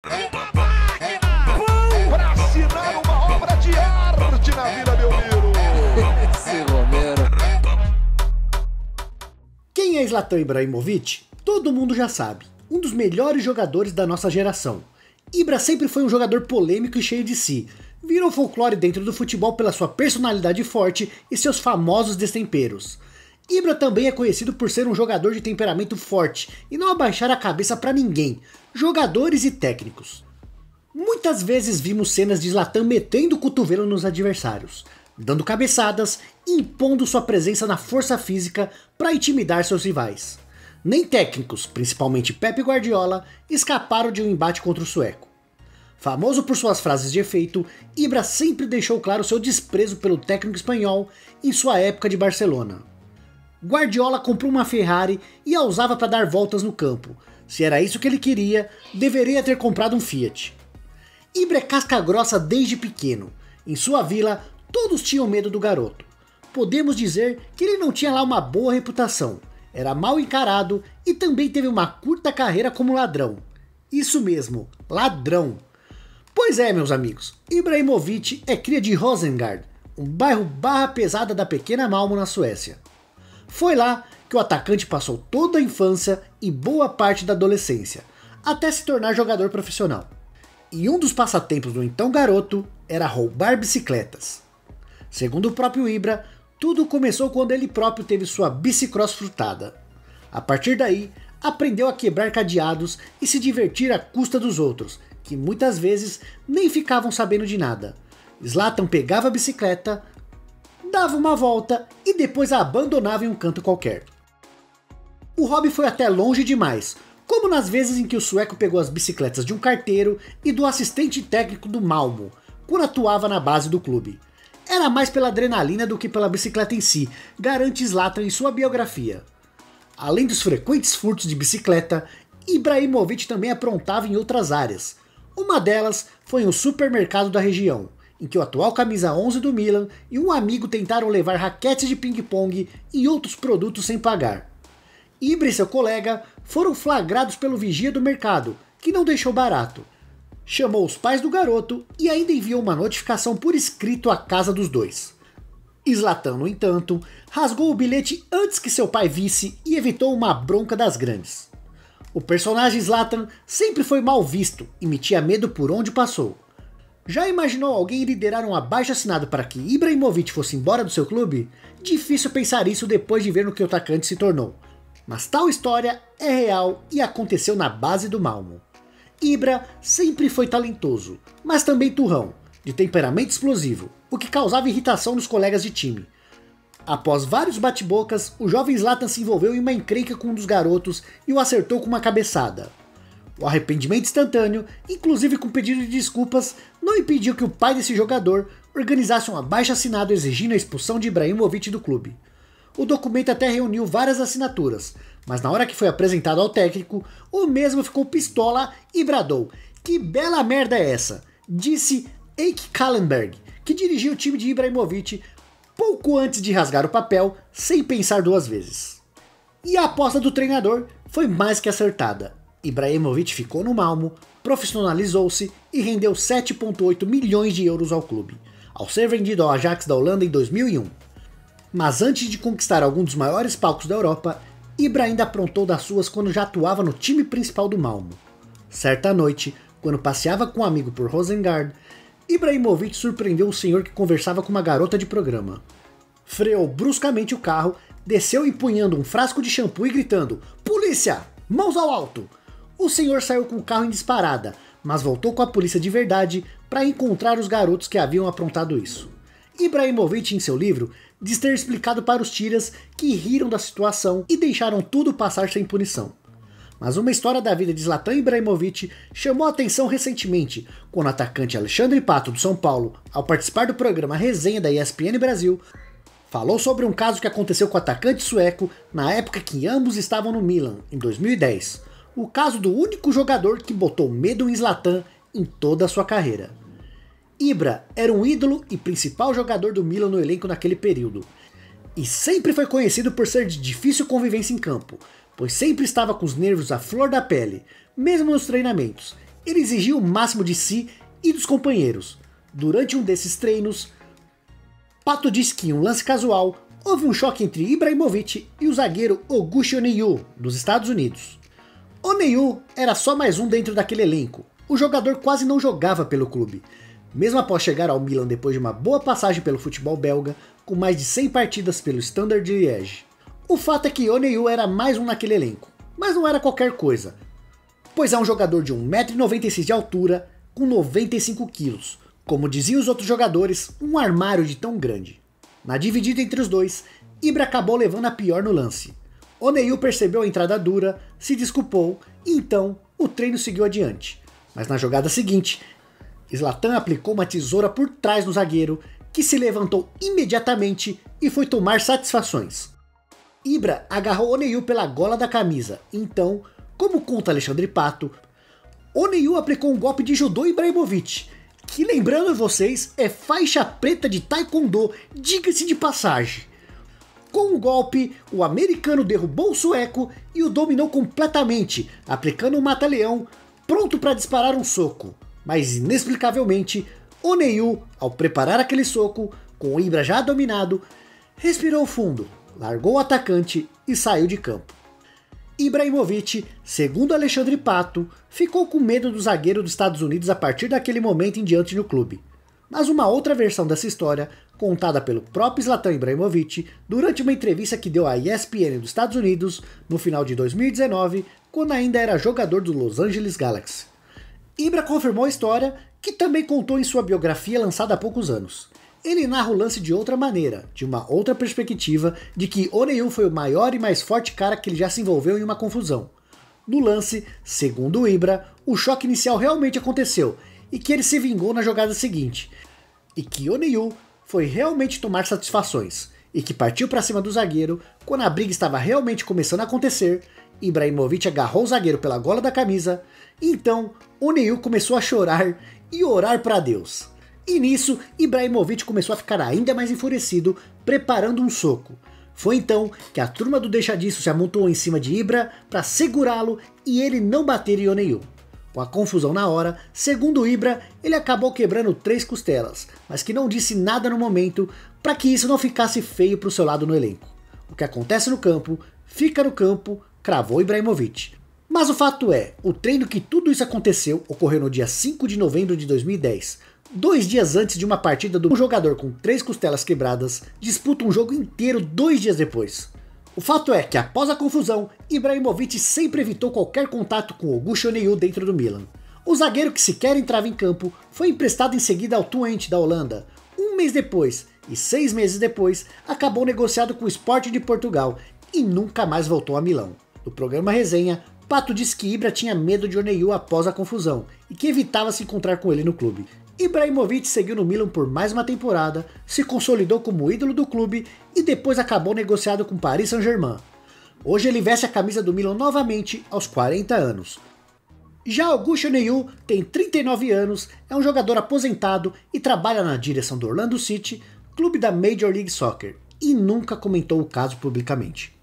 Para assinar uma obra de arte na Vila Belmiro. Esse Romero. Quem é Zlatan Ibrahimovic? Todo mundo já sabe. Um dos melhores jogadores da nossa geração. Ibra sempre foi um jogador polêmico e cheio de si. Virou folclore dentro do futebol pela sua personalidade forte e seus famosos destemperos. Ibra também é conhecido por ser um jogador de temperamento forte e não abaixar a cabeça para ninguém, jogadores e técnicos. Muitas vezes vimos cenas de Zlatan metendo o cotovelo nos adversários, dando cabeçadas e impondo sua presença na força física para intimidar seus rivais. Nem técnicos, principalmente Pep Guardiola, escaparam de um embate contra o sueco. Famoso por suas frases de efeito, Ibra sempre deixou claro seu desprezo pelo técnico espanhol em sua época de Barcelona. Guardiola comprou uma Ferrari e a usava para dar voltas no campo. Se era isso que ele queria, deveria ter comprado um Fiat. Ibra é casca grossa desde pequeno. Em sua vila, todos tinham medo do garoto. Podemos dizer que ele não tinha lá uma boa reputação. Era mal encarado e também teve uma curta carreira como ladrão. Isso mesmo, ladrão. Pois é, meus amigos, Ibrahimovic é cria de Rosengård, um bairro barra pesada da pequena Malmö na Suécia. Foi lá que o atacante passou toda a infância e boa parte da adolescência, até se tornar jogador profissional. E um dos passatempos do então garoto era roubar bicicletas. Segundo o próprio Ibra, tudo começou quando ele próprio teve sua bicicross furtada. A partir daí, aprendeu a quebrar cadeados e se divertir à custa dos outros, que muitas vezes nem ficavam sabendo de nada. Zlatan pegava a bicicleta, dava uma volta e depois a abandonava em um canto qualquer. O hobby foi até longe demais, como nas vezes em que o sueco pegou as bicicletas de um carteiro e do assistente técnico do Malmö, quando atuava na base do clube. Era mais pela adrenalina do que pela bicicleta em si, garante Zlatan em sua biografia. Além dos frequentes furtos de bicicleta, Ibrahimovic também aprontava em outras áreas. Uma delas foi em um supermercado da região, em que o atual camisa 11 do Milan e um amigo tentaram levar raquetes de ping-pong e outros produtos sem pagar. Ibra e seu colega foram flagrados pelo vigia do mercado, que não deixou barato. Chamou os pais do garoto e ainda enviou uma notificação por escrito à casa dos dois. Zlatan, no entanto, rasgou o bilhete antes que seu pai visse e evitou uma bronca das grandes. O personagem Zlatan sempre foi mal visto e metia medo por onde passou. Já imaginou alguém liderar um abaixo-assinado para que Ibrahimovic fosse embora do seu clube? Difícil pensar isso depois de ver no que o atacante se tornou. Mas tal história é real e aconteceu na base do Malmö. Ibra sempre foi talentoso, mas também turrão, de temperamento explosivo, o que causava irritação nos colegas de time. Após vários bate-bocas, o jovem Zlatan se envolveu em uma encrenca com um dos garotos e o acertou com uma cabeçada. O arrependimento instantâneo, inclusive com pedido de desculpas, não impediu que o pai desse jogador organizasse um abaixo-assinado exigindo a expulsão de Ibrahimovic do clube. O documento até reuniu várias assinaturas, mas na hora que foi apresentado ao técnico, o mesmo ficou pistola e bradou: "Que bela merda é essa?", disse Eike Kallenberg, que dirigiu o time de Ibrahimovic pouco antes de rasgar o papel, sem pensar duas vezes. E a aposta do treinador foi mais que acertada. Ibrahimovic ficou no Malmö, profissionalizou-se e rendeu 7,8 milhões de euros ao clube, ao ser vendido ao Ajax da Holanda em 2001. Mas antes de conquistar algum dos maiores palcos da Europa, Ibra ainda aprontou das suas quando já atuava no time principal do Malmö. Certa noite, quando passeava com um amigo por Rosengård, Ibrahimovic surpreendeu o senhor que conversava com uma garota de programa. Freou bruscamente o carro, desceu empunhando um frasco de shampoo e gritando: "Polícia! Mãos ao alto!" O senhor saiu com o carro em disparada, mas voltou com a polícia de verdade para encontrar os garotos que haviam aprontado isso. Ibrahimovic, em seu livro, diz ter explicado para os tiras que riram da situação e deixaram tudo passar sem punição. Mas uma história da vida de Zlatan Ibrahimovic chamou a atenção recentemente, quando o atacante Alexandre Pato, do São Paulo, ao participar do programa Resenha da ESPN Brasil, falou sobre um caso que aconteceu com o atacante sueco na época que ambos estavam no Milan, em 2010. O caso do único jogador que botou medo em Zlatan em toda a sua carreira. Ibra era um ídolo e principal jogador do Milan no elenco naquele período, e sempre foi conhecido por ser de difícil convivência em campo, pois sempre estava com os nervos à flor da pele, mesmo nos treinamentos, Ele exigia o máximo de si e dos companheiros. Durante um desses treinos, Pato disse que em um lance casual, houve um choque entre Ibrahimovic e o zagueiro Augusto Oneill, dos Estados Unidos. Oneill era só mais um dentro daquele elenco. O jogador quase não jogava pelo clube. Mesmo após chegar ao Milan depois de uma boa passagem pelo futebol belga, com mais de 100 partidas pelo Standard de Liège. O fato é que Oneill era mais um naquele elenco, mas não era qualquer coisa, pois é um jogador de 1,96 m de altura, com 95 kg, como diziam os outros jogadores, um armário de tão grande. Na dividida entre os dois, Ibra acabou levando a pior no lance. Oneill percebeu a entrada dura, se desculpou e então o treino seguiu adiante. Mas na jogada seguinte, Zlatan aplicou uma tesoura por trás no zagueiro, que se levantou imediatamente e foi tomar satisfações. Ibra agarrou Oneill pela gola da camisa, então, como conta Alexandre Pato, Oneill aplicou um golpe de judô Ibrahimovic, que, lembrando a vocês, é faixa preta de taekwondo, diga-se de passagem. Com o golpe, o americano derrubou o sueco e o dominou completamente, aplicando um mata-leão, pronto para disparar um soco. Mas inexplicavelmente, Oneill, ao preparar aquele soco, com o Ibra já dominado, respirou fundo, largou o atacante e saiu de campo. Ibrahimovic, segundo Alexandre Pato, ficou com medo do zagueiro dos Estados Unidos a partir daquele momento em diante no clube. Mas uma outra versão dessa história, contada pelo próprio Zlatan Ibrahimovic durante uma entrevista que deu à ESPN dos Estados Unidos no final de 2019, quando ainda era jogador do Los Angeles Galaxy. Ibra confirmou a história, que também contou em sua biografia lançada há poucos anos. Ele narra o lance de outra maneira, de uma outra perspectiva, de que Oneill foi o maior e mais forte cara que ele já se envolveu em uma confusão. No lance, segundo o Ibra, o choque inicial realmente aconteceu, e que ele se vingou na jogada seguinte, e que Oneill foi realmente tomar satisfações, e que partiu para cima do zagueiro quando a briga estava realmente começando a acontecer. Ibrahimovic agarrou o zagueiro pela gola da camisa, e então Oneill começou a chorar e orar para Deus. E nisso, Ibrahimovic começou a ficar ainda mais enfurecido, preparando um soco. Foi então que a turma do Deixa Disso se amontoou em cima de Ibra para segurá-lo e ele não bater em Oneill. Com a confusão na hora, segundo Ibra, ele acabou quebrando 3 costelas, mas que não disse nada no momento para que isso não ficasse feio para o seu lado no elenco. O que acontece no campo, fica no campo, cravou Ibrahimovic. Mas o fato é, o treino que tudo isso aconteceu ocorreu no dia 5 de novembro de 2010, 2 dias antes de uma partida do jogador com 3 costelas quebradas disputa um jogo inteiro 2 dias depois. O fato é que após a confusão, Ibrahimovic sempre evitou qualquer contato com Augusto Oneill dentro do Milan. O zagueiro, que sequer entrava em campo, foi emprestado em seguida ao Twente da Holanda. Um mês depois, e 6 meses depois, acabou negociado com o Sporting de Portugal e nunca mais voltou a Milão. No programa Resenha, Pato disse que Ibra tinha medo de Oneill após a confusão e que evitava se encontrar com ele no clube. Ibrahimovic seguiu no Milan por mais uma temporada, se consolidou como ídolo do clube e depois acabou negociado com Paris Saint-Germain. Hoje ele veste a camisa do Milan novamente aos 40 anos. Já Augusto Oneill tem 39 anos, é um jogador aposentado e trabalha na direção do Orlando City, clube da Major League Soccer, e nunca comentou o caso publicamente.